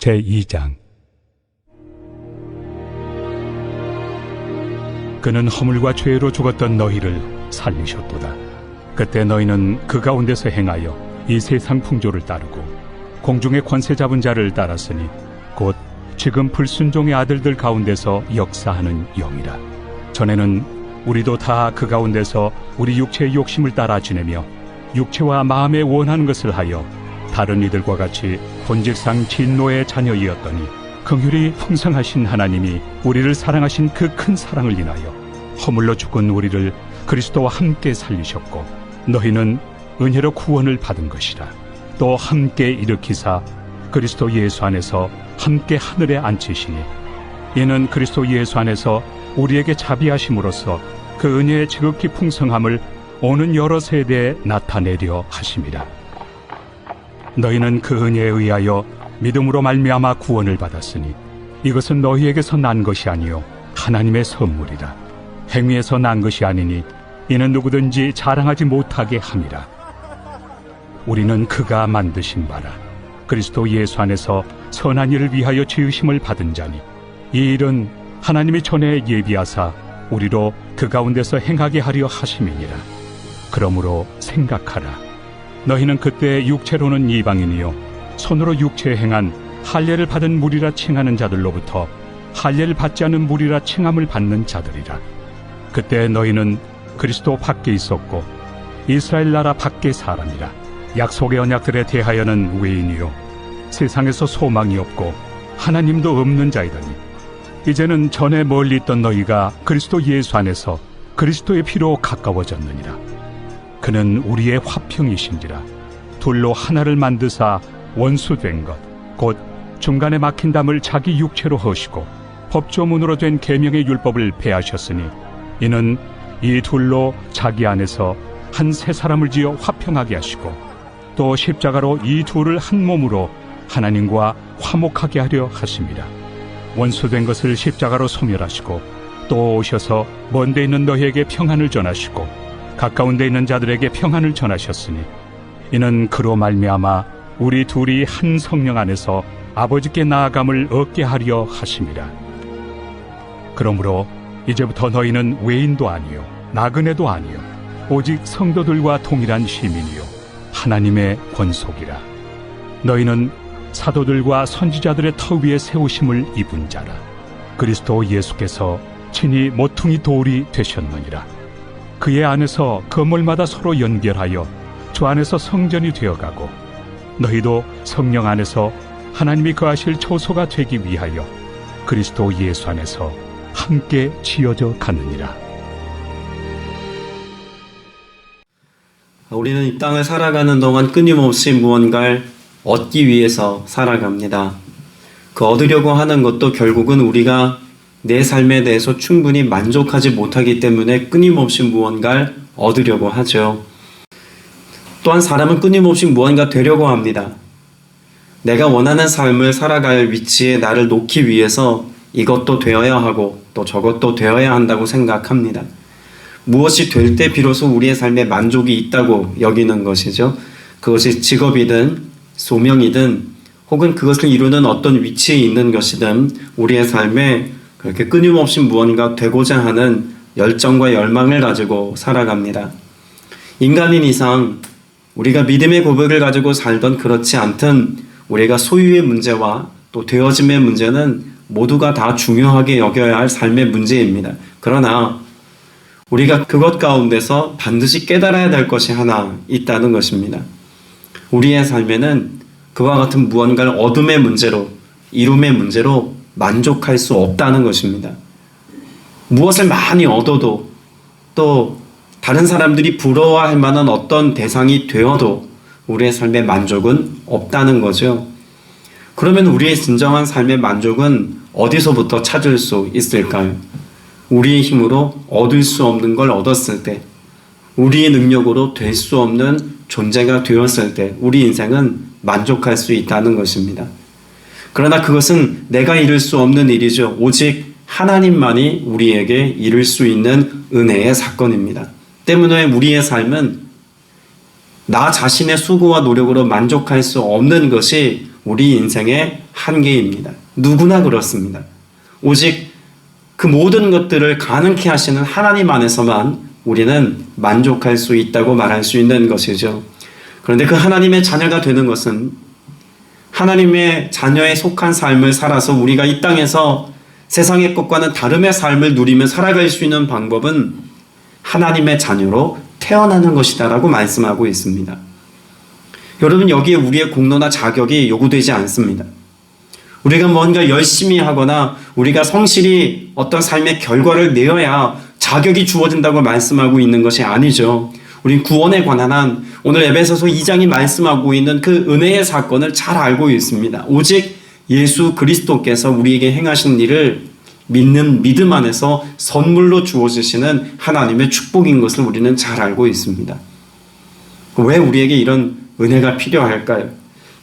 제2장. 그는 허물과 죄로 죽었던 너희를 살리셨도다. 그때 너희는 그 가운데서 행하여 이 세상 풍조를 따르고 공중의 권세 잡은 자를 따랐으니 곧 지금 불순종의 아들들 가운데서 역사하는 영이라. 전에는 우리도 다 그 가운데서 우리 육체의 욕심을 따라 지내며 육체와 마음에 원하는 것을 하여 다른 이들과 같이 본질상 진노의 자녀이었더니 긍휼이 풍성하신 하나님이 우리를 사랑하신 그 큰 사랑을 인하여 허물로 죽은 우리를 그리스도와 함께 살리셨고 너희는 은혜로 구원을 받은 것이라. 또 함께 일으키사 그리스도 예수 안에서 함께 하늘에 앉히시니 이는 그리스도 예수 안에서 우리에게 자비하심으로써 그 은혜의 지극히 풍성함을 오는 여러 세대에 나타내려 하심이라. 너희는 그 은혜에 의하여 믿음으로 말미암아 구원을 받았으니 이것은 너희에게서 난 것이 아니요 하나님의 선물이라. 행위에서 난 것이 아니니 이는 누구든지 자랑하지 못하게 함이라. 우리는 그가 만드신 바라 그리스도 예수 안에서 선한 일을 위하여 지으심을 받은 자니 이 일은 하나님이 전에 예비하사 우리로 그 가운데서 행하게 하려 하심이니라. 그러므로 생각하라. 너희는 그때 육체로는 이방인이요 손으로 육체에 행한 할례를 받은 무리라 칭하는 자들로부터 할례를 받지 않은 무리라 칭함을 받는 자들이라. 그때 너희는 그리스도 밖에 있었고 이스라엘 나라 밖의 사람이라. 약속의 언약들에 대하여는 외인이요 세상에서 소망이 없고 하나님도 없는 자이더니 이제는 전에 멀리 있던 너희가 그리스도 예수 안에서 그리스도의 피로 가까워졌느니라. 그는 우리의 화평이신지라. 둘로 하나를 만드사 원수된 것 곧 중간에 막힌 담을 자기 육체로 허시고 법조문으로 된 계명의 율법을 폐하셨으니 이는 이 둘로 자기 안에서 한 새 사람을 지어 화평하게 하시고 또 십자가로 이 둘을 한 몸으로 하나님과 화목하게 하려 하심이라. 원수된 것을 십자가로 소멸하시고 또 오셔서 먼 데 있는 너희에게 평안을 전하시고 가까운 데 있는 자들에게 평안을 전하셨으니 이는 그로 말미암아 우리 둘이 한 성령 안에서 아버지께 나아감을 얻게 하려 하심이라. 그러므로 이제부터 너희는 외인도 아니요 나그네도 아니요 오직 성도들과 동일한 시민이요 하나님의 권속이라. 너희는 사도들과 선지자들의 터 위에 세우심을 입은 자라. 그리스도 예수께서 친히 모퉁이 돌이 되셨느니라. 그의 안에서 건물마다 서로 연결하여 주 안에서 성전이 되어가고 너희도 성령 안에서 하나님이 거하실 초소가 되기 위하여 그리스도 예수 안에서 함께 지어져 가느니라. 우리는 이 땅을 살아가는 동안 끊임없이 무언가를 얻기 위해서 살아갑니다. 그 얻으려고 하는 것도 결국은 우리가 내 삶에 대해서 충분히 만족하지 못하기 때문에 끊임없이 무언가를 얻으려고 하죠. 또한 사람은 끊임없이 무언가 되려고 합니다. 내가 원하는 삶을 살아갈 위치에 나를 놓기 위해서 이것도 되어야 하고 또 저것도 되어야 한다고 생각합니다. 무엇이 될 때 비로소 우리의 삶에 만족이 있다고 여기는 것이죠. 그것이 직업이든 소명이든 혹은 그것을 이루는 어떤 위치에 있는 것이든 우리의 삶에 그렇게 끊임없이 무언가 되고자 하는 열정과 열망을 가지고 살아갑니다. 인간인 이상 우리가 믿음의 고백을 가지고 살던 그렇지 않든 우리가 소유의 문제와 또 되어짐의 문제는 모두가 다 중요하게 여겨야 할 삶의 문제입니다. 그러나 우리가 그것 가운데서 반드시 깨달아야 될 것이 하나 있다는 것입니다. 우리의 삶에는 그와 같은 무언가를 얻음의 문제로, 이룸의 문제로 만족할 수 없다는 것입니다. 무엇을 많이 얻어도 또 다른 사람들이 부러워할 만한 어떤 대상이 되어도 우리의 삶의 만족은 없다는 거죠. 그러면 우리의 진정한 삶의 만족은 어디서부터 찾을 수 있을까요? 우리의 힘으로 얻을 수 없는 걸 얻었을 때, 우리의 능력으로 될 수 없는 존재가 되었을 때 우리 인생은 만족할 수 있다는 것입니다. 그러나 그것은 내가 이룰 수 없는 일이죠. 오직 하나님만이 우리에게 이룰 수 있는 은혜의 사건입니다. 때문에 우리의 삶은 나 자신의 수고와 노력으로 만족할 수 없는 것이 우리 인생의 한계입니다. 누구나 그렇습니다. 오직 그 모든 것들을 가능케 하시는 하나님 안에서만 우리는 만족할 수 있다고 말할 수 있는 것이죠. 그런데 그 하나님의 자녀가 되는 것은 하나님의 자녀에 속한 삶을 살아서 우리가 이 땅에서 세상의 것과는 다름의 삶을 누리며 살아갈 수 있는 방법은 하나님의 자녀로 태어나는 것이다라고 말씀하고 있습니다. 여러분, 여기에 우리의 공로나 자격이 요구되지 않습니다. 우리가 뭔가 열심히 하거나 우리가 성실히 어떤 삶의 결과를 내어야 자격이 주어진다고 말씀하고 있는 것이 아니죠. 우린 구원에 관한 한 오늘 에베소서 2장이 말씀하고 있는 그 은혜의 사건을 잘 알고 있습니다. 오직 예수 그리스도께서 우리에게 행하신 일을 믿는 믿음 안에서 선물로 주어지시는 하나님의 축복인 것을 우리는 잘 알고 있습니다. 왜 우리에게 이런 은혜가 필요할까요?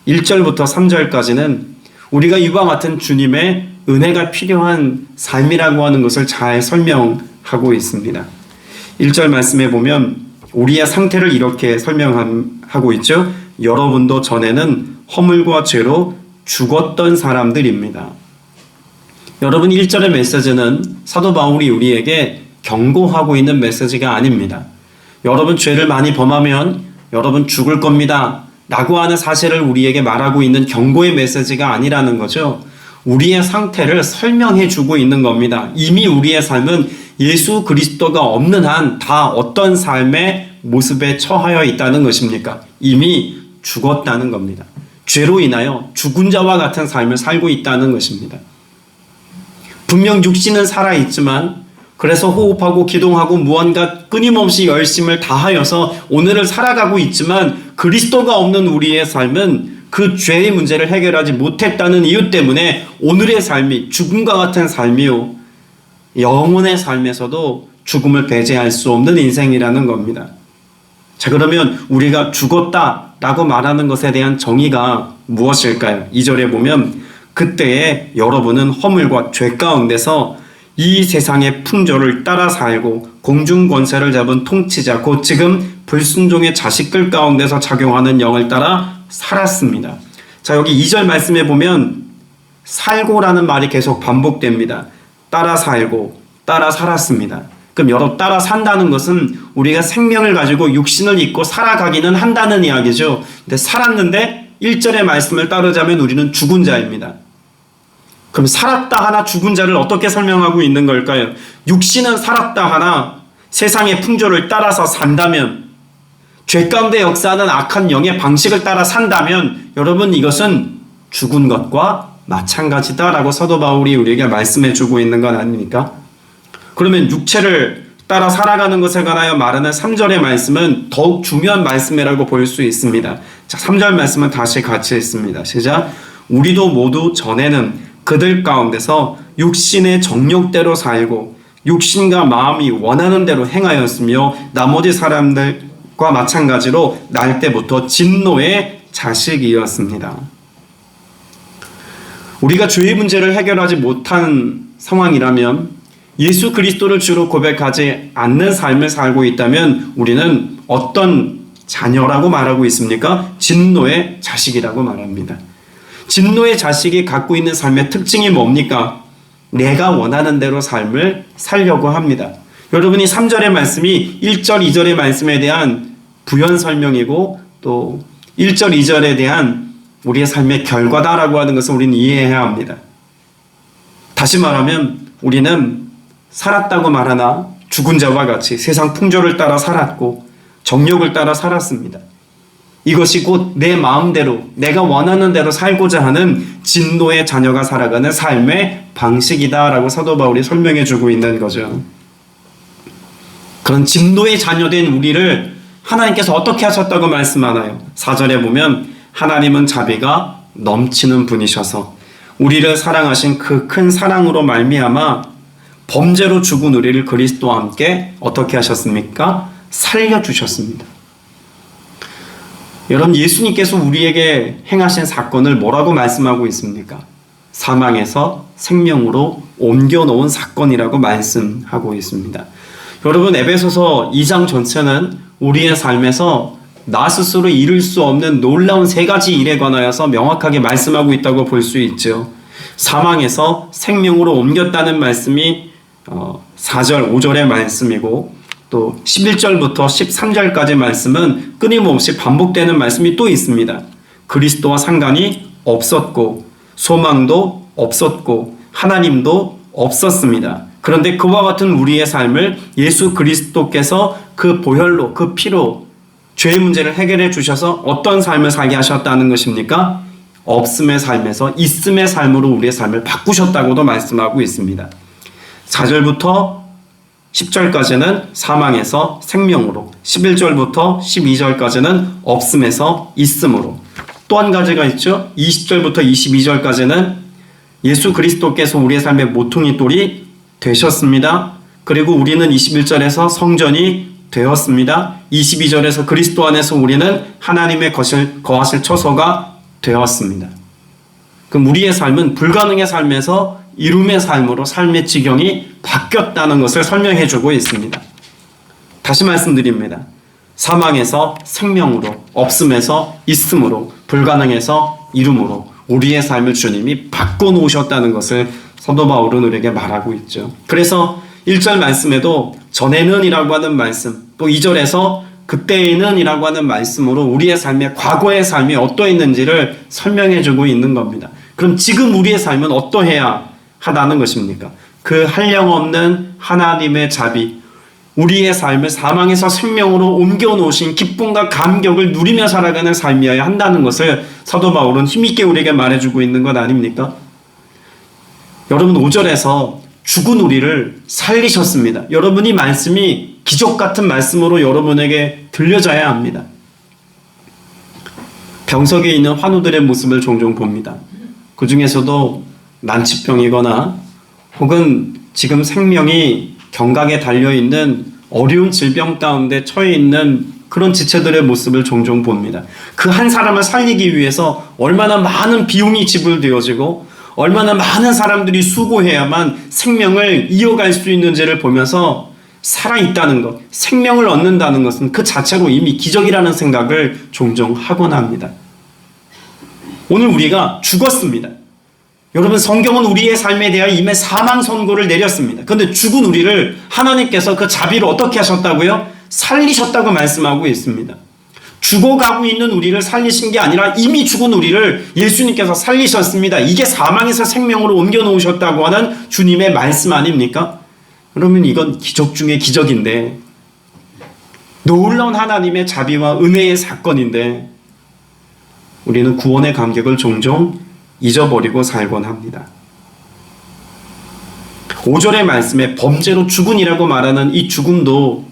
1절부터 3절까지는 우리가 이와 같은 주님의 은혜가 필요한 삶이라고 하는 것을 잘 설명하고 있습니다. 1절 말씀에 보면 우리의 상태를 이렇게 설명하고 있죠. 여러분도 전에는 허물과 죄로 죽었던 사람들입니다. 여러분, 1절의 메시지는 사도 바울이 우리에게 경고하고 있는 메시지가 아닙니다. 여러분, 죄를 많이 범하면 여러분 죽을 겁니다 라고 하는 사실을 우리에게 말하고 있는 경고의 메시지가 아니라는 거죠. 우리의 상태를 설명해 주고 있는 겁니다. 이미 우리의 삶은 예수 그리스도가 없는 한 다 어떤 삶의 모습에 처하여 있다는 것입니까? 이미 죽었다는 겁니다. 죄로 인하여 죽은 자와 같은 삶을 살고 있다는 것입니다. 분명 육신은 살아있지만 그래서 호흡하고 기도하고 무언가 끊임없이 열심을 다하여서 오늘을 살아가고 있지만 그리스도가 없는 우리의 삶은 그 죄의 문제를 해결하지 못했다는 이유 때문에 오늘의 삶이 죽음과 같은 삶이요, 영혼의 삶에서도 죽음을 배제할 수 없는 인생이라는 겁니다. 자, 그러면 우리가 죽었다라고 말하는 것에 대한 정의가 무엇일까요? 2절에 보면 그때에 여러분은 허물과 죄 가운데서 이 세상의 풍조를 따라 살고 공중 권세를 잡은 통치자 곧 지금 불순종의 자식들 가운데서 작용하는 영을 따라 살았습니다. 자, 여기 2절 말씀에 보면 살고라는 말이 계속 반복됩니다. 따라 살고 따라 살았습니다. 그럼 여러분, 따라 산다는 것은 우리가 생명을 가지고 육신을 입고 살아가기는 한다는 이야기죠. 근데 살았는데 1절의 말씀을 따르자면 우리는 죽은 자입니다. 그럼 살았다 하나 죽은 자를 어떻게 설명하고 있는 걸까요? 육신은 살았다 하나 세상의 풍조를 따라서 산다면, 죄 가운데 역사하는 악한 영의 방식을 따라 산다면 여러분, 이것은 죽은 것과 마찬가지다라고 사도 바울이 우리에게 말씀해 주고 있는 건 아닙니까? 그러면 육체를 따라 살아가는 것에 관하여 말하는 3절의 말씀은 더욱 중요한 말씀이라고 볼 수 있습니다. 자, 3절 말씀은 다시 같이 읽습니다. 시작. 우리도 모두 전에는 그들 가운데서 육신의 정욕대로 살고 육신과 마음이 원하는 대로 행하였으며 나머지 사람들과 마찬가지로 날 때부터 진노의 자식이었습니다. 우리가 죄의 문제를 해결하지 못한 상황이라면, 예수 그리스도를 주로 고백하지 않는 삶을 살고 있다면 우리는 어떤 자녀라고 말하고 있습니까? 진노의 자식이라고 말합니다. 진노의 자식이 갖고 있는 삶의 특징이 뭡니까? 내가 원하는 대로 삶을 살려고 합니다. 여러분이 3절의 말씀이 1절, 2절의 말씀에 대한 부연 설명이고 또 1절, 2절에 대한 우리의 삶의 결과다라고 하는 것을 우리는 이해해야 합니다. 다시 말하면 우리는 살았다고 말하나 죽은 자와 같이 세상 풍조를 따라 살았고 정욕을 따라 살았습니다. 이것이 곧 내 마음대로 내가 원하는 대로 살고자 하는 진노의 자녀가 살아가는 삶의 방식이다라고 사도 바울이 설명해 주고 있는 거죠. 그런 진노의 자녀된 우리를 하나님께서 어떻게 하셨다고 말씀하나요? 4절에 보면 하나님은 자비가 넘치는 분이셔서 우리를 사랑하신 그 큰 사랑으로 말미암아 범죄로 죽은 우리를 그리스도와 함께 어떻게 하셨습니까? 살려주셨습니다. 여러분, 예수님께서 우리에게 행하신 사건을 뭐라고 말씀하고 있습니까? 사망에서 생명으로 옮겨놓은 사건이라고 말씀하고 있습니다. 여러분, 에베소서 2장 전체는 우리의 삶에서 나 스스로 이룰 수 없는 놀라운 세 가지 일에 관하여서 명확하게 말씀하고 있다고 볼 수 있죠. 사망에서 생명으로 옮겼다는 말씀이 4절, 5절의 말씀이고 또 11절부터 13절까지 말씀은 끊임없이 반복되는 말씀이 또 있습니다. 그리스도와 상관이 없었고 소망도 없었고 하나님도 없었습니다. 그런데 그와 같은 우리의 삶을 예수 그리스도께서 그 보혈로 그 피로 죄의 문제를 해결해 주셔서 어떤 삶을 살게 하셨다는 것입니까? 없음의 삶에서 있음의 삶으로 우리의 삶을 바꾸셨다고도 말씀하고 있습니다. 4절부터 10절까지는 사망에서 생명으로, 11절부터 12절까지는 없음에서 있음으로, 또 한 가지가 있죠. 20절부터 22절까지는 예수 그리스도께서 우리의 삶의 모퉁이 돌이 되셨습니다. 그리고 우리는 21절에서 성전이 되었습니다. 22절에서 그리스도 안에서 우리는 하나님의 거하실 처소가 되었습니다. 그럼 우리의 삶은 불가능의 삶에서 이룸의 삶으로 삶의 지경이 바뀌었다는 것을 설명해 주고 있습니다. 다시 말씀드립니다. 사망에서 생명으로, 없음에서 있음으로, 불가능에서 이룸으로 우리의 삶을 주님이 바꿔놓으셨다는 것을 사도 바울은 우리에게 말하고 있죠. 그래서 1절 말씀에도 전에는 이라고 하는 말씀, 또 2절에서 그때에는 이라고 하는 말씀으로 우리의 삶의 과거의 삶이 어떠했는지를 설명해 주고 있는 겁니다. 그럼 지금 우리의 삶은 어떠해야 하다는 것입니까? 그 한량없는 하나님의 자비, 우리의 삶을 사망에서 생명으로 옮겨 놓으신 기쁨과 감격을 누리며 살아가는 삶이어야 한다는 것을 사도 바울은 힘있게 우리에게 말해주고 있는 것 아닙니까? 여러분 5절에서 죽은 우리를 살리셨습니다. 여러분이 말씀이 기적 같은 말씀으로 여러분에게 들려져야 합니다. 병석에 있는 환우들의 모습을 종종 봅니다. 그 중에서도 난치병이거나 혹은 지금 생명이 경각에 달려있는 어려운 질병 가운데 처해 있는 그런 지체들의 모습을 종종 봅니다. 그 한 사람을 살리기 위해서 얼마나 많은 비용이 지불되어지고 얼마나 많은 사람들이 수고해야만 생명을 이어갈 수 있는지를 보면서 살아있다는 것, 생명을 얻는다는 것은 그 자체로 이미 기적이라는 생각을 종종 하곤 합니다. 오늘 우리가 죽었습니다. 여러분 성경은 우리의 삶에 대하여 이미 사망 선고를 내렸습니다. 그런데 죽은 우리를 하나님께서 그 자비로 어떻게 하셨다고요? 살리셨다고 말씀하고 있습니다. 죽어가고 있는 우리를 살리신 게 아니라 이미 죽은 우리를 예수님께서 살리셨습니다. 이게 사망에서 생명으로 옮겨 놓으셨다고 하는 주님의 말씀 아닙니까? 그러면 이건 기적 중에 기적인데 놀라운 하나님의 자비와 은혜의 사건인데 우리는 구원의 감격을 종종 잊어버리고 살곤 합니다. 5절의 말씀에 범죄로 죽은이라고 말하는 이 죽음도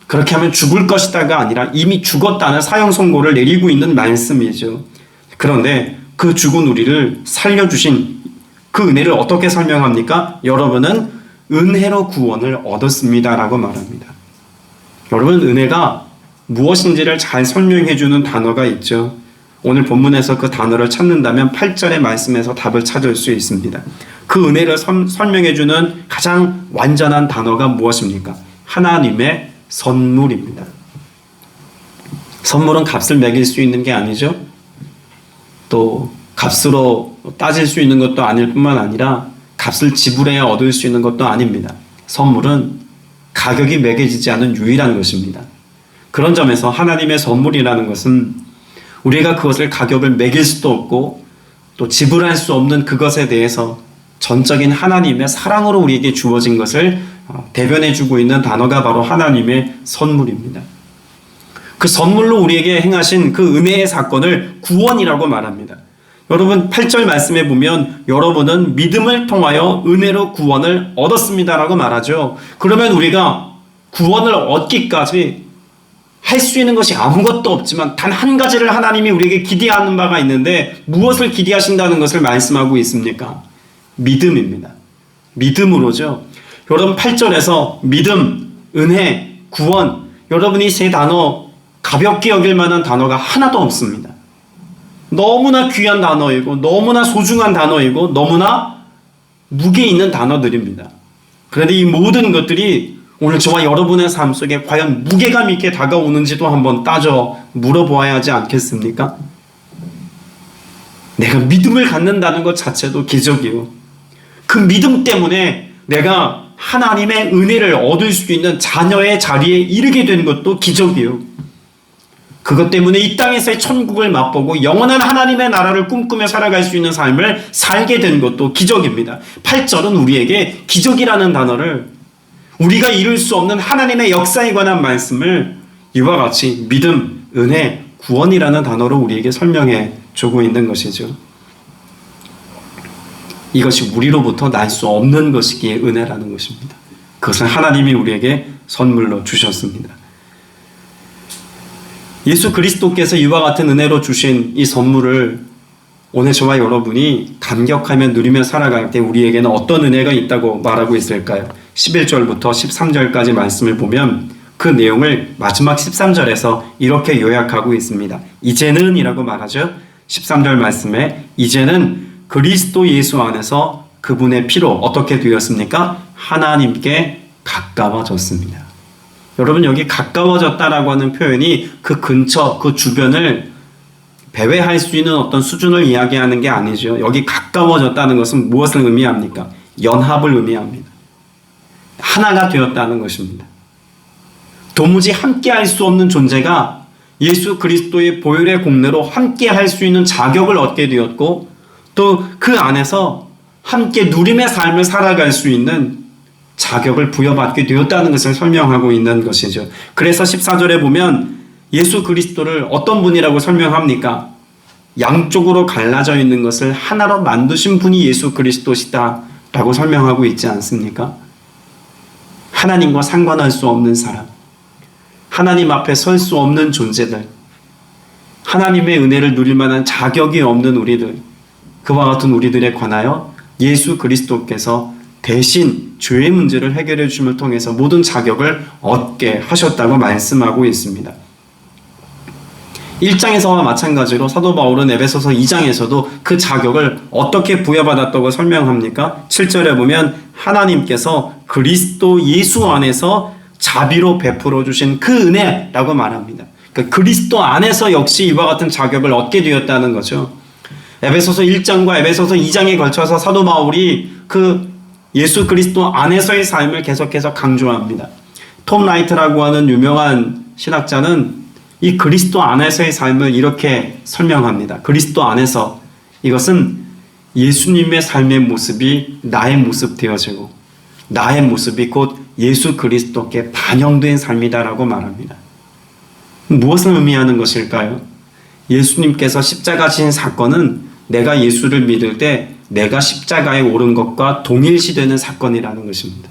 그렇게 하면 죽을 것이다가 아니라 이미 죽었다는 사형 선고를 내리고 있는 말씀이죠. 그런데 그 죽은 우리를 살려주신 그 은혜를 어떻게 설명합니까? 여러분은 은혜로 구원을 얻었습니다라고 말합니다. 여러분 은혜가 무엇인지를 잘 설명해주는 단어가 있죠. 오늘 본문에서 그 단어를 찾는다면 8절의 말씀에서 답을 찾을 수 있습니다. 그 은혜를 설명해주는 가장 완전한 단어가 무엇입니까? 하나님의 선물입니다. 선물은 값을 매길 수 있는 게 아니죠. 또 값으로 따질 수 있는 것도 아닐 뿐만 아니라 값을 지불해야 얻을 수 있는 것도 아닙니다. 선물은 가격이 매겨지지 않은 유일한 것입니다. 그런 점에서 하나님의 선물이라는 것은 우리가 그것을 가격을 매길 수도 없고 또 지불할 수 없는 그것에 대해서 전적인 하나님의 사랑으로 우리에게 주어진 것을 대변해주고 있는 단어가 바로 하나님의 선물입니다. 그 선물로 우리에게 행하신 그 은혜의 사건을 구원이라고 말합니다. 여러분 8절 말씀에 보면 여러분은 믿음을 통하여 은혜로 구원을 얻었습니다라고 말하죠. 그러면 우리가 구원을 얻기까지 할 수 있는 것이 아무것도 없지만 단 한 가지를 하나님이 우리에게 기대하는 바가 있는데 무엇을 기대하신다는 것을 말씀하고 있습니까? 믿음입니다. 믿음으로죠. 여러분 8절에서 믿음, 은혜, 구원 여러분이 세 단어 가볍게 여길 만한 단어가 하나도 없습니다. 너무나 귀한 단어이고 너무나 소중한 단어이고 너무나 무게 있는 단어들입니다. 그런데 이 모든 것들이 오늘 저와 여러분의 삶 속에 과연 무게감 있게 다가오는지도 한번 따져 물어보아야 하지 않겠습니까? 내가 믿음을 갖는다는 것 자체도 기적이요. 그 믿음 때문에 내가 하나님의 은혜를 얻을 수 있는 자녀의 자리에 이르게 된 것도 기적이요. 그것 때문에 이 땅에서의 천국을 맛보고 영원한 하나님의 나라를 꿈꾸며 살아갈 수 있는 삶을 살게 된 것도 기적입니다. 8절은 우리에게 기적이라는 단어를, 우리가 이룰 수 없는 하나님의 역사에 관한 말씀을 이와 같이 믿음, 은혜, 구원이라는 단어로 우리에게 설명해 주고 있는 것이죠. 이것이 우리로부터 날 수 없는 것이기에 은혜라는 것입니다. 그것은 하나님이 우리에게 선물로 주셨습니다. 예수 그리스도께서 이와 같은 은혜로 주신 이 선물을 오늘 저와 여러분이 감격하며 누리며 살아갈 때 우리에게는 어떤 은혜가 있다고 말하고 있을까요? 11절부터 13절까지 말씀을 보면 그 내용을 마지막 13절에서 이렇게 요약하고 있습니다. 이제는 이라고 말하죠. 13절 말씀에 이제는 그리스도 예수 안에서 그분의 피로 어떻게 되었습니까? 하나님께 가까워졌습니다. 여러분, 여기 가까워졌다라고 하는 표현이 그 근처, 그 주변을 배회할 수 있는 어떤 수준을 이야기하는 게 아니죠. 여기 가까워졌다는 것은 무엇을 의미합니까? 연합을 의미합니다. 하나가 되었다는 것입니다. 도무지 함께할 수 없는 존재가 예수 그리스도의 보혈의 공로로 함께할 수 있는 자격을 얻게 되었고, 또 그 안에서 함께 누림의 삶을 살아갈 수 있는 자격을 부여받게 되었다는 것을 설명하고 있는 것이죠. 그래서 14절에 보면 예수 그리스도를 어떤 분이라고 설명합니까? 양쪽으로 갈라져 있는 것을 하나로 만드신 분이 예수 그리스도시다 라고 설명하고 있지 않습니까? 하나님과 상관할 수 없는 사람, 하나님 앞에 설 수 없는 존재들, 하나님의 은혜를 누릴 만한 자격이 없는 우리들, 그와 같은 우리들에 관하여 예수 그리스도께서 대신 죄의 문제를 해결해 주심을 통해서 모든 자격을 얻게 하셨다고 말씀하고 있습니다. 1장에서와 마찬가지로 사도 바울은 에베소서 2장에서도 그 자격을 어떻게 부여받았다고 설명합니까? 7절에 보면 하나님께서 그리스도 예수 안에서 자비로 베풀어 주신 그 은혜라고 말합니다. 그러니까 그리스도 안에서 역시 이와 같은 자격을 얻게 되었다는 거죠. 에베소서 1장과 에베소서 2장에 걸쳐서 사도 바울이 그 예수 그리스도 안에서의 삶을 계속해서 강조합니다. 톰 라이트라고 하는 유명한 신학자는 이 그리스도 안에서의 삶을 이렇게 설명합니다. 그리스도 안에서, 이것은 예수님의 삶의 모습이 나의 모습 되어지고 나의 모습이 곧 예수 그리스도께 반영된 삶이다라고 말합니다. 무엇을 의미하는 것일까요? 예수님께서 십자가 지신 사건은 내가 예수를 믿을 때 내가 십자가에 오른 것과 동일시되는 사건이라는 것입니다.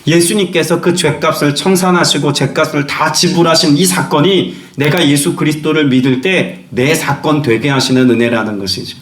예수님께서 그 죄값을 청산하시고 죄값을 다 지불하신 이 사건이 내가 예수 그리스도를 믿을 때 내 사건 되게 하시는 은혜라는 것이죠.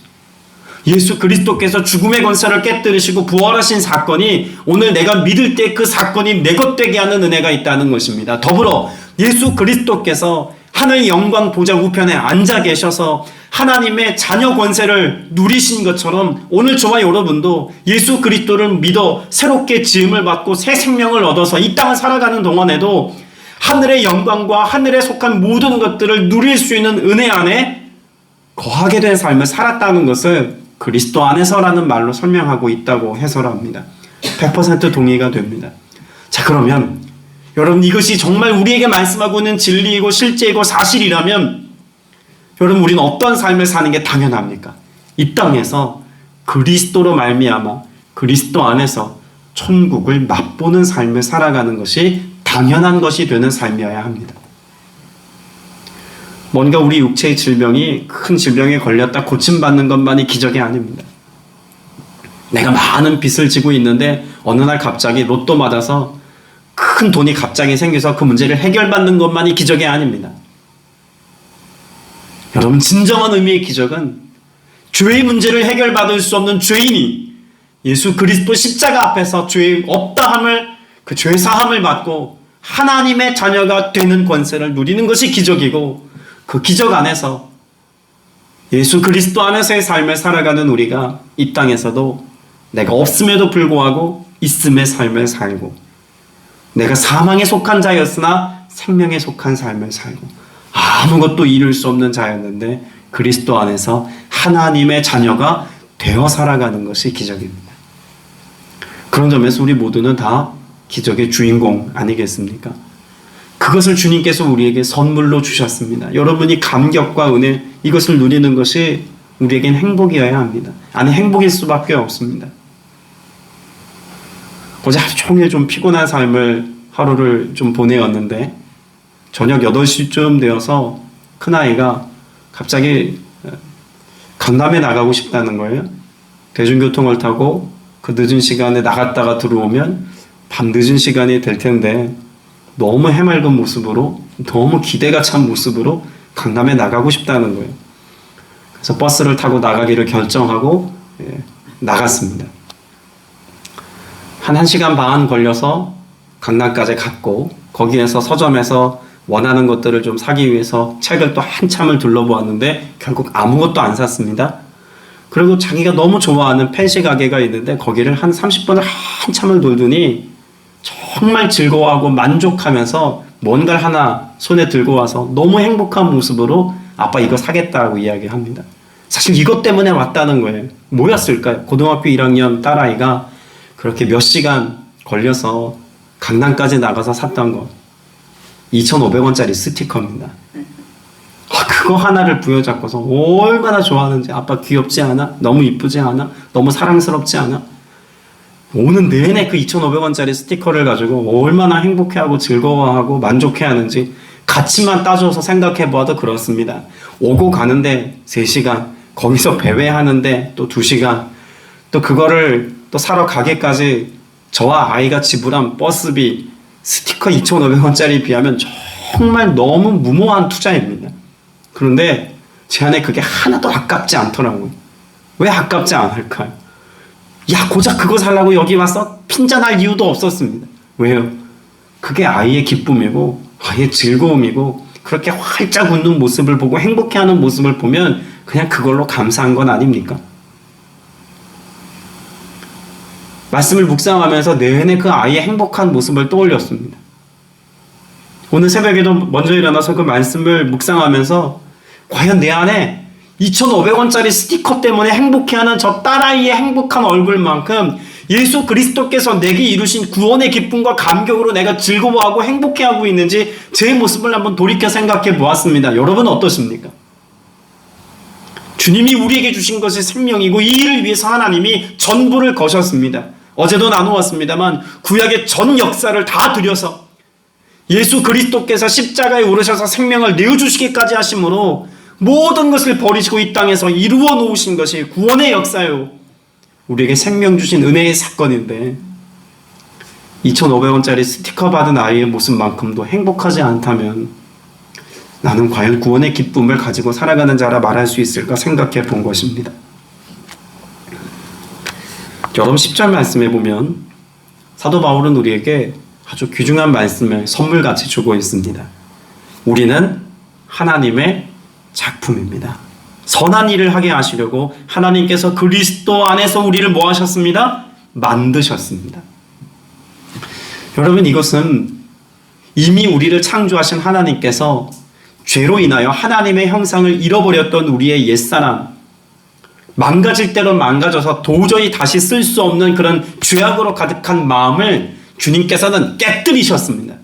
예수 그리스도께서 죽음의 권세를 깨뜨리시고 부활하신 사건이 오늘 내가 믿을 때 그 사건이 내 것 되게 하는 은혜가 있다는 것입니다. 더불어 예수 그리스도께서 하늘 영광 보좌 우편에 앉아 계셔서 하나님의 자녀 권세를 누리신 것처럼 오늘 저와 여러분도 예수 그리스도를 믿어 새롭게 지음을 받고 새 생명을 얻어서 이 땅을 살아가는 동안에도 하늘의 영광과 하늘에 속한 모든 것들을 누릴 수 있는 은혜 안에 거하게 된 삶을 살았다는 것을 그리스도 안에서라는 말로 설명하고 있다고 해설합니다. 100% 동의가 됩니다. 자, 그러면 여러분, 이것이 정말 우리에게 말씀하고 있는 진리이고 실제이고 사실이라면 여러분, 우리는 어떤 삶을 사는 게 당연합니까? 이 땅에서 그리스도로 말미암아 그리스도 안에서 천국을 맛보는 삶을 살아가는 것이 당연한 것이 되는 삶이어야 합니다. 뭔가 우리 육체의 질병이 큰 질병에 걸렸다 고침받는 것만이 기적이 아닙니다. 내가 많은 빚을 지고 있는데 어느 날 갑자기 로또 맞아서 큰 돈이 갑자기 생겨서 그 문제를 해결받는 것만이 기적이 아닙니다. 여러분, 진정한 의미의 기적은 죄의 문제를 해결받을 수 없는 죄인이 예수 그리스도 십자가 앞에서 죄 없다함을, 그 죄 사함을 받고 하나님의 자녀가 되는 권세를 누리는 것이 기적이고, 그 기적 안에서 예수 그리스도 안에서의 삶을 살아가는 우리가 이 땅에서도 내가 없음에도 불구하고 있음의 삶을 살고 내가 사망에 속한 자였으나 생명에 속한 삶을 살고 아무것도 이룰 수 없는 자였는데 그리스도 안에서 하나님의 자녀가 되어 살아가는 것이 기적입니다. 그런 점에서 우리 모두는 다 기적의 주인공 아니겠습니까? 그것을 주님께서 우리에게 선물로 주셨습니다. 여러분이 감격과 은혜 이것을 누리는 것이 우리에겐 행복이어야 합니다. 아니 행복일 수밖에 없습니다. 어제 하루 종일 좀 피곤한 삶을 하루를 좀 보내었는데 저녁 8시쯤 되어서 큰아이가 갑자기 강남에 나가고 싶다는 거예요. 대중교통을 타고 그 늦은 시간에 나갔다가 들어오면 밤 늦은 시간이 될 텐데 너무 해맑은 모습으로 너무 기대가 찬 모습으로 강남에 나가고 싶다는 거예요. 그래서 버스를 타고 나가기를 결정하고 나갔습니다. 한 1시간 반 걸려서 강남까지 갔고 거기에서 서점에서 원하는 것들을 좀 사기 위해서 책을 또 한참을 둘러보았는데 결국 아무것도 안 샀습니다. 그리고 자기가 너무 좋아하는 펜시 가게가 있는데 거기를 한 30분을 한참을 돌더니 정말 즐거워하고 만족하면서 뭔가를 하나 손에 들고 와서 너무 행복한 모습으로 아빠 이거 사겠다고 이야기합니다. 사실 이것 때문에 왔다는 거예요. 뭐였을까요? 고등학교 1학년 딸아이가 그렇게 몇 시간 걸려서 강남까지 나가서 샀던 거 2,500원짜리 스티커입니다. 그거 하나를 부여잡고서 얼마나 좋아하는지 아빠 귀엽지 않아? 너무 이쁘지 않아? 너무 사랑스럽지 않아? 오는 내내 그 2,500원짜리 스티커를 가지고 얼마나 행복해하고 즐거워하고 만족해하는지 가치만 따져서 생각해보아도 그렇습니다. 오고 가는데 3시간 거기서 배회하는데 또 2시간 또 그거를 또 사러 가게까지 저와 아이가 지불한 버스비 스티커 2,500원짜리 비하면 정말 너무 무모한 투자입니다. 그런데 제 안에 그게 하나도 아깝지 않더라고요. 왜 아깝지 않을까요? 야 고작 그거 살라고 여기 와서 핀잔할 이유도 없었습니다. 왜요? 그게 아이의 기쁨이고 아이의 즐거움이고 그렇게 활짝 웃는 모습을 보고 행복해하는 모습을 보면 그냥 그걸로 감사한 건 아닙니까? 말씀을 묵상하면서 내내 그 아이의 행복한 모습을 떠올렸습니다. 오늘 새벽에도 먼저 일어나서 그 말씀을 묵상하면서 과연 내 안에 2,500원짜리 스티커 때문에 행복해하는 저 딸아이의 행복한 얼굴만큼 예수 그리스도께서 내게 이루신 구원의 기쁨과 감격으로 내가 즐거워하고 행복해하고 있는지 제 모습을 한번 돌이켜 생각해 보았습니다. 여러분 어떠십니까? 주님이 우리에게 주신 것이 생명이고 이 일을 위해서 하나님이 전부를 거셨습니다. 어제도 나누었습니다만 구약의 전 역사를 다 들여서 예수 그리스도께서 십자가에 오르셔서 생명을 내어주시기까지 하심으로 모든 것을 버리시고 이 땅에서 이루어 놓으신 것이 구원의 역사요. 우리에게 생명 주신 은혜의 사건인데 2,500원짜리 스티커 받은 아이의 모습만큼도 행복하지 않다면 나는 과연 구원의 기쁨을 가지고 살아가는 자라 말할 수 있을까 생각해 본 것입니다. 여러분 10절 말씀에 보면 사도 바울은 우리에게 아주 귀중한 말씀을 선물같이 주고 있습니다. 우리는 하나님의 작품입니다. 선한 일을 하게 하시려고 하나님께서 그리스도 안에서 우리를 뭐 하셨습니다? 만드셨습니다. 여러분 이것은 이미 우리를 창조하신 하나님께서 죄로 인하여 하나님의 형상을 잃어버렸던 우리의 옛사람 망가질 대로 망가져서 도저히 다시 쓸 수 없는 그런 죄악으로 가득한 마음을 주님께서는 깨뜨리셨습니다.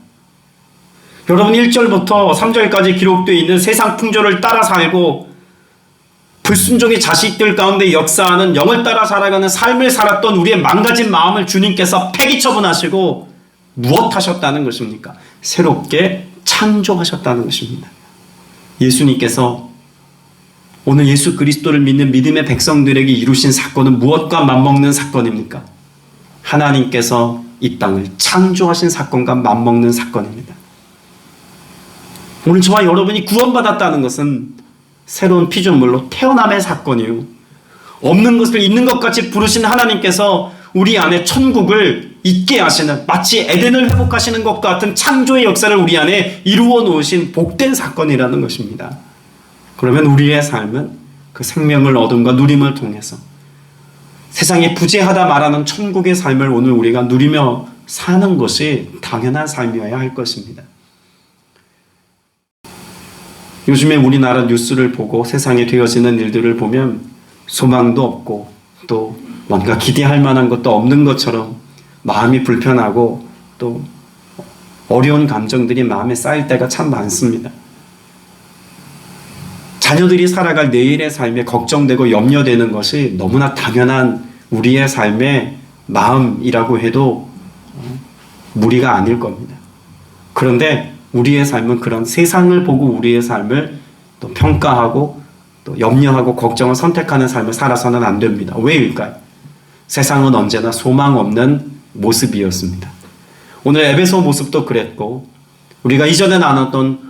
여러분 1절부터 3절까지 기록되어 있는 세상 풍조를 따라 살고 불순종의 자식들 가운데 역사하는 영을 따라 살아가는 삶을 살았던 우리의 망가진 마음을 주님께서 폐기 처분하시고 무엇 하셨다는 것입니까? 새롭게 창조하셨다는 것입니다. 예수님께서 오늘 예수 그리스도를 믿는 믿음의 백성들에게 이루신 사건은 무엇과 맞먹는 사건입니까? 하나님께서 이 땅을 창조하신 사건과 맞먹는 사건입니다. 오늘 저와 여러분이 구원받았다는 것은 새로운 피조물로 태어남의 사건이요. 없는 것을 있는 것 같이 부르신 하나님께서 우리 안에 천국을 있게 하시는 마치 에덴을 회복하시는 것과 같은 창조의 역사를 우리 안에 이루어 놓으신 복된 사건이라는 것입니다. 그러면 우리의 삶은 그 생명을 얻음과 누림을 통해서 세상에 부재하다 말하는 천국의 삶을 오늘 우리가 누리며 사는 것이 당연한 삶이어야 할 것입니다. 요즘에 우리나라 뉴스를 보고 세상에 되어지는 일들을 보면 소망도 없고 또 뭔가 기대할 만한 것도 없는 것처럼 마음이 불편하고 또 어려운 감정들이 마음에 쌓일 때가 참 많습니다. 자녀들이 살아갈 내일의 삶에 걱정되고 염려되는 것이 너무나 당연한 우리의 삶의 마음이라고 해도 무리가 아닐 겁니다. 그런데 우리의 삶은 그런 세상을 보고 우리의 삶을 또 평가하고 또 염려하고 걱정을 선택하는 삶을 살아서는 안 됩니다. 왜일까요? 세상은 언제나 소망 없는 모습이었습니다. 오늘 에베소 모습도 그랬고 우리가 이전에 나눴던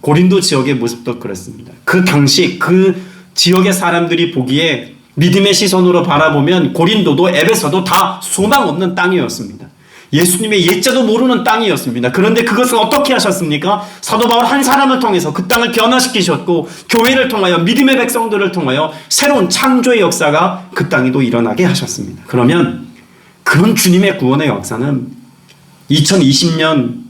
고린도 지역의 모습도 그렇습니다. 그 당시 그 지역의 사람들이 보기에 믿음의 시선으로 바라보면 고린도도 에베소도 다 소망 없는 땅이었습니다. 예수님의 예자도 모르는 땅이었습니다. 그런데 그것을 어떻게 하셨습니까? 사도 바울 한 사람을 통해서 그 땅을 변화시키셨고 교회를 통하여 믿음의 백성들을 통하여 새로운 창조의 역사가 그 땅에도 일어나게 하셨습니다. 그러면 그런 주님의 구원의 역사는 2020년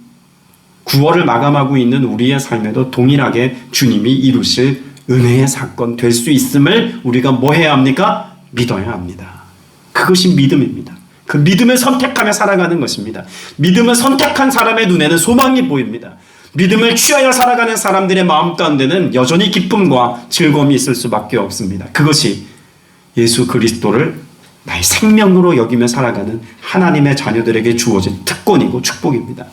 9월을 마감하고 있는 우리의 삶에도 동일하게 주님이 이루실 은혜의 사건 될 수 있음을 우리가 뭐 해야 합니까? 믿어야 합니다. 그것이 믿음입니다. 그 믿음을 선택하며 살아가는 것입니다. 믿음을 선택한 사람의 눈에는 소망이 보입니다. 믿음을 취하여 살아가는 사람들의 마음 가운데는 여전히 기쁨과 즐거움이 있을 수밖에 없습니다. 그것이 예수 그리스도를 나의 생명으로 여기며 살아가는 하나님의 자녀들에게 주어진 특권이고 축복입니다.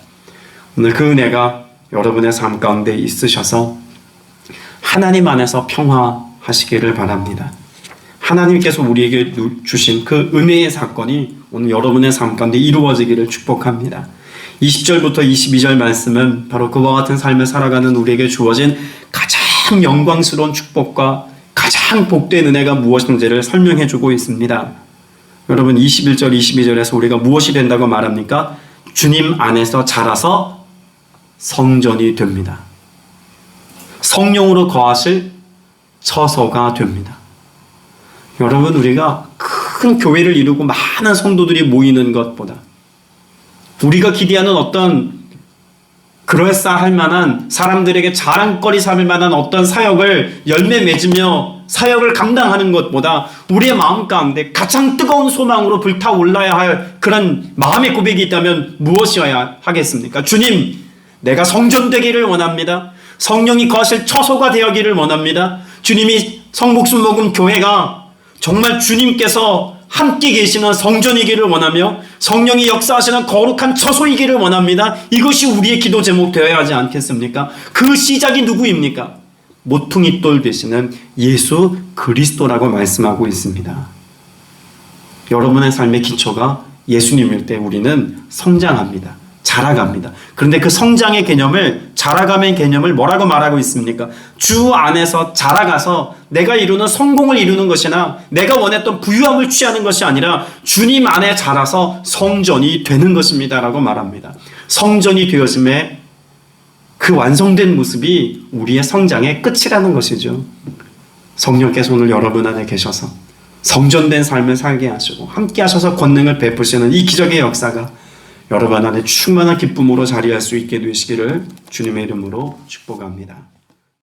오늘 그 은혜가 여러분의 삶 가운데 있으셔서 하나님 안에서 평화하시기를 바랍니다. 하나님께서 우리에게 주신 그 은혜의 사건이 오늘 여러분의 삶 가운데 이루어지기를 축복합니다. 20절부터 22절 말씀은 바로 그와 같은 삶을 살아가는 우리에게 주어진 가장 영광스러운 축복과 가장 복된 은혜가 무엇인지를 설명해 주고 있습니다. 여러분 21절 22절에서 우리가 무엇이 된다고 말합니까? 주님 안에서 자라서 성전이 됩니다. 성령으로 거하실 처소가 됩니다. 여러분 우리가 큰 교회를 이루고 많은 성도들이 모이는 것보다 우리가 기대하는 어떤 그럴싸할 만한 사람들에게 자랑거리 삼을 만한 어떤 사역을 열매 맺으며 사역을 감당하는 것보다 우리의 마음 가운데 가장 뜨거운 소망으로 불타올라야 할 그런 마음의 고백이 있다면 무엇이어야 하겠습니까? 주님, 내가 성전 되기를 원합니다. 성령이 거하실 처소가 되어기를 원합니다. 주님이 성목숨 먹은 교회가 정말 주님께서 함께 계시는 성전이기를 원하며 성령이 역사하시는 거룩한 처소이기를 원합니다. 이것이 우리의 기도 제목 되어야 하지 않겠습니까? 그 시작이 누구입니까? 모퉁이 돌 되시는 예수 그리스도라고 말씀하고 있습니다. 여러분의 삶의 기초가 예수님일 때 우리는 성장합니다. 자라갑니다. 그런데 그 성장의 개념을, 자라감의 개념을 뭐라고 말하고 있습니까? 주 안에서 자라가서 내가 이루는 성공을 이루는 것이나 내가 원했던 부유함을 취하는 것이 아니라 주님 안에 자라서 성전이 되는 것입니다. 라고 말합니다. 성전이 되어짐에 그 완성된 모습이 우리의 성장의 끝이라는 것이죠. 성령께서 오늘 여러분 안에 계셔서 성전된 삶을 살게 하시고 함께 하셔서 권능을 베푸시는 이 기적의 역사가 여러분 안에 충만한 기쁨으로 자리할 수 있게 되시기를 주님의 이름으로 축복합니다.